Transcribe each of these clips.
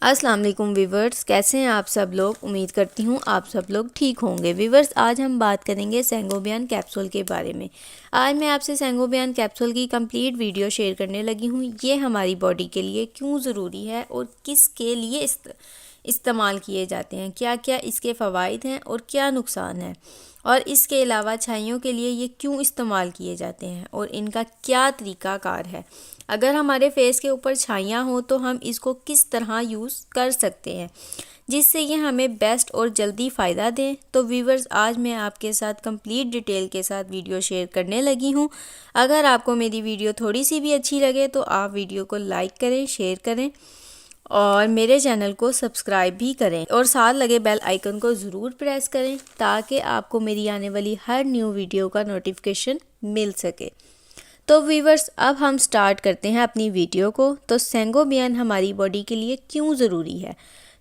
अस्सलाम वालेकुम वीवर्स, कैसे हैं आप सब लोग। उम्मीद करती हूँ आप सब लोग ठीक होंगे। वीवर्स, आज हम बात करेंगे सेंगोबियन कैप्सूल के बारे में। आज मैं आपसे सेंगोबियन कैप्सूल की कंप्लीट वीडियो शेयर करने लगी हूँ। ये हमारी बॉडी के लिए क्यों ज़रूरी है और किसके लिए इस्तेमाल किए जाते हैं, क्या क्या इसके फ़वाइद हैं और क्या नुकसान है, और इसके अलावा छाइयों के लिए ये क्यों इस्तेमाल किए जाते हैं और इनका क्या तरीक़ाकार है। अगर हमारे फेस के ऊपर छाइयाँ हो तो हम इसको किस तरह यूज़ कर सकते हैं जिससे ये हमें बेस्ट और जल्दी फ़ायदा दें। तो व्यूवर्स, आज मैं आपके साथ कंप्लीट डिटेल के साथ वीडियो शेयर करने लगी हूँ। अगर आपको मेरी वीडियो थोड़ी सी भी अच्छी लगे तो आप वीडियो को लाइक करें, शेयर करें और मेरे चैनल को सब्सक्राइब भी करें और साथ लगे बेल आइकन को ज़रूर प्रेस करें ताकि आपको मेरी आने वाली हर न्यू वीडियो का नोटिफिकेशन मिल सके। तो व्यूवर्स, अब हम स्टार्ट करते हैं अपनी वीडियो को। तो सेंगोबियन हमारी बॉडी के लिए क्यों ज़रूरी है,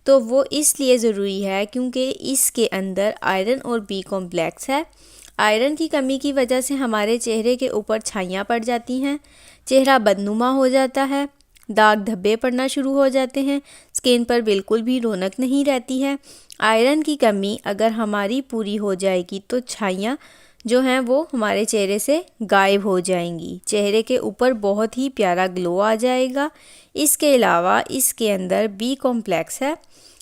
तो वो इसलिए ज़रूरी है क्योंकि इसके अंदर आयरन और बी कॉम्प्लेक्स है। आयरन की कमी की वजह से हमारे चेहरे के ऊपर छाइयाँ पड़ जाती हैं, चेहरा बदनुमा हो जाता है, दाग धब्बे पड़ना शुरू हो जाते हैं, स्किन पर बिल्कुल भी रौनक नहीं रहती है। आयरन की कमी अगर हमारी पूरी हो जाएगी तो छाइयाँ जो हैं वो हमारे चेहरे से गायब हो जाएंगी, चेहरे के ऊपर बहुत ही प्यारा ग्लो आ जाएगा। इसके अलावा इसके अंदर बी कॉम्प्लेक्स है।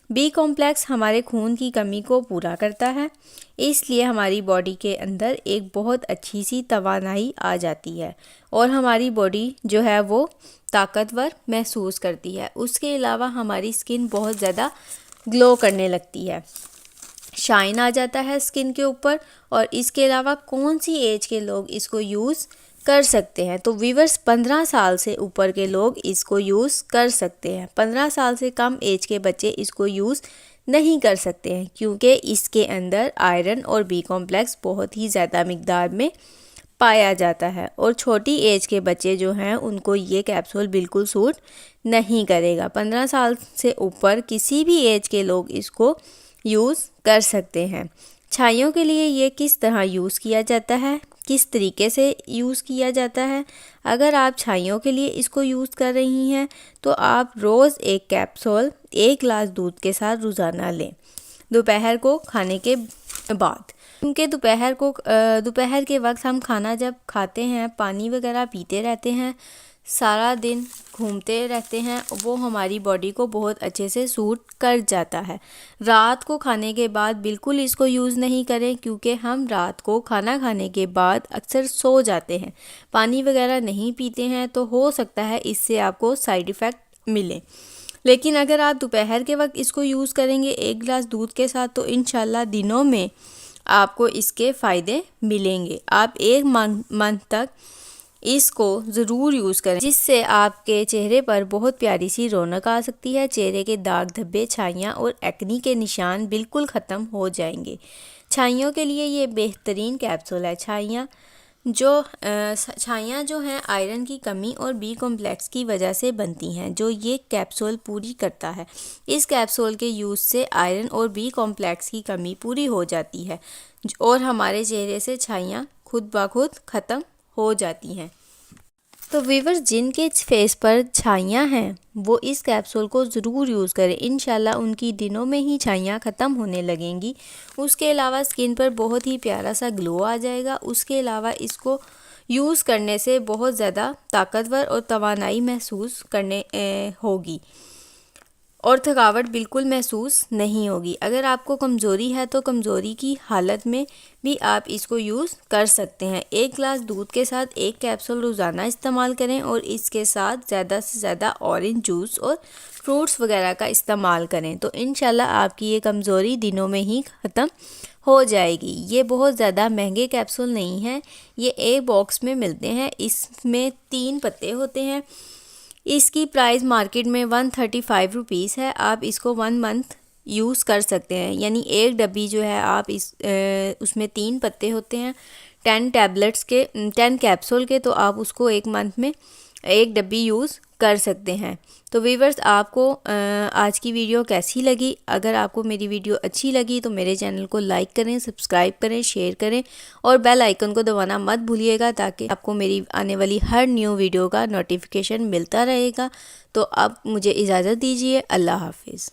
बी कॉम्प्लेक्स हमारे खून की कमी को पूरा करता है, इसलिए हमारी बॉडी के अंदर एक बहुत अच्छी सी तवानाई आ जाती है और हमारी बॉडी जो है वो ताकतवर महसूस करती है। उसके अलावा हमारी स्किन बहुत ज़्यादा ग्लो करने लगती है, शाइन आ जाता है स्किन के ऊपर। और इसके अलावा कौन सी एज के लोग इसको यूज़ कर सकते हैं, तो व्यूवर्स 15 साल से ऊपर के लोग इसको यूज़ कर सकते हैं। 15 साल से कम एज के बच्चे इसको यूज़ नहीं कर सकते हैं क्योंकि इसके अंदर आयरन और बी कॉम्प्लेक्स बहुत ही ज़्यादा मिकदार में पाया जाता है और छोटी एज के बच्चे जो हैं उनको ये कैप्सूल बिल्कुल सूट नहीं करेगा। 15 साल से ऊपर किसी भी एज के लोग इसको यूज़ कर सकते हैं। छाइयों के लिए ये किस तरह यूज़ किया जाता है, किस तरीके से यूज़ किया जाता है। अगर आप छाइयों के लिए इसको यूज़ कर रही हैं तो आप रोज़ एक कैप्सूल 1 गिलास दूध के साथ रोज़ाना लें, दोपहर को खाने के बाद। क्योंकि दोपहर के वक्त हम खाना जब खाते हैं, पानी वगैरह पीते रहते हैं, सारा दिन घूमते रहते हैं, वो हमारी बॉडी को बहुत अच्छे से सूट कर जाता है। रात को खाने के बाद बिल्कुल इसको यूज़ नहीं करें क्योंकि हम रात को खाना खाने के बाद अक्सर सो जाते हैं, पानी वगैरह नहीं पीते हैं, तो हो सकता है इससे आपको साइड इफ़ेक्ट मिले। लेकिन अगर आप दोपहर के वक्त इसको यूज़ करेंगे 1 गिलास दूध के साथ तो इंशाल्लाह दिनों में आपको इसके फ़ायदे मिलेंगे। आप 1 मंथ तक इसको ज़रूर यूज़ करें जिससे आपके चेहरे पर बहुत प्यारी सी रौनक आ सकती है। चेहरे के दाग धब्बे, छाइयाँ और एक्नी के निशान बिल्कुल ख़त्म हो जाएंगे। छाइयों के लिए ये बेहतरीन कैप्सूल है। छाइयाँ जो हैं आयरन की कमी और बी कॉम्प्लेक्स की वजह से बनती हैं, जो ये कैप्सूल पूरी करता है। इस कैप्सूल के यूज़ से आयरन और बी कॉम्प्लेक्स की कमी पूरी हो जाती है और हमारे चेहरे से छाइयाँ खुद ब खुद ख़त्म हो जाती हैं। तो व्यूवर्स, जिनके फेस पर छाइयाँ हैं वो इस कैप्सूल को ज़रूर यूज़ करें, इंशाल्लाह उनकी दिनों में ही छाइयाँ ख़त्म होने लगेंगी। उसके अलावा स्किन पर बहुत ही प्यारा सा ग्लो आ जाएगा। उसके अलावा इसको यूज़ करने से बहुत ज़्यादा ताकतवर और तवानाई महसूस करने होगी और थकावट बिल्कुल महसूस नहीं होगी। अगर आपको कमज़ोरी है तो कमज़ोरी की हालत में भी आप इसको यूज़ कर सकते हैं। 1 गिलास दूध के साथ 1 कैप्सूल रोज़ाना इस्तेमाल करें और इसके साथ ज़्यादा से ज़्यादा ऑरेंज जूस और फ्रूट्स वगैरह का इस्तेमाल करें तो इंशाल्लाह आपकी ये कमज़ोरी दिनों में ही ख़त्म हो जाएगी। ये बहुत ज़्यादा महंगे कैप्सूल नहीं हैं, ये एक बॉक्स में मिलते हैं। इसमें 3 पत्ते होते हैं। इसकी प्राइस मार्केट में 135 रुपीज़ है। आप इसको 1 मंथ यूज़ कर सकते हैं, यानी एक डब्बी जो है आप उसमें 3 पत्ते होते हैं 10 कैप्सूल के, तो आप उसको 1 मंथ में 1 डब्बी यूज़ कर सकते हैं। तो वीवर्स, आपको आज की वीडियो कैसी लगी? अगर आपको मेरी वीडियो अच्छी लगी तो मेरे चैनल को लाइक करें, सब्सक्राइब करें, शेयर करें और बेल आइकन को दबाना मत भूलिएगा, ताकि आपको मेरी आने वाली हर न्यू वीडियो का नोटिफिकेशन मिलता रहेगा। तो अब मुझे इजाज़त दीजिए। अल्लाह हाफिज़।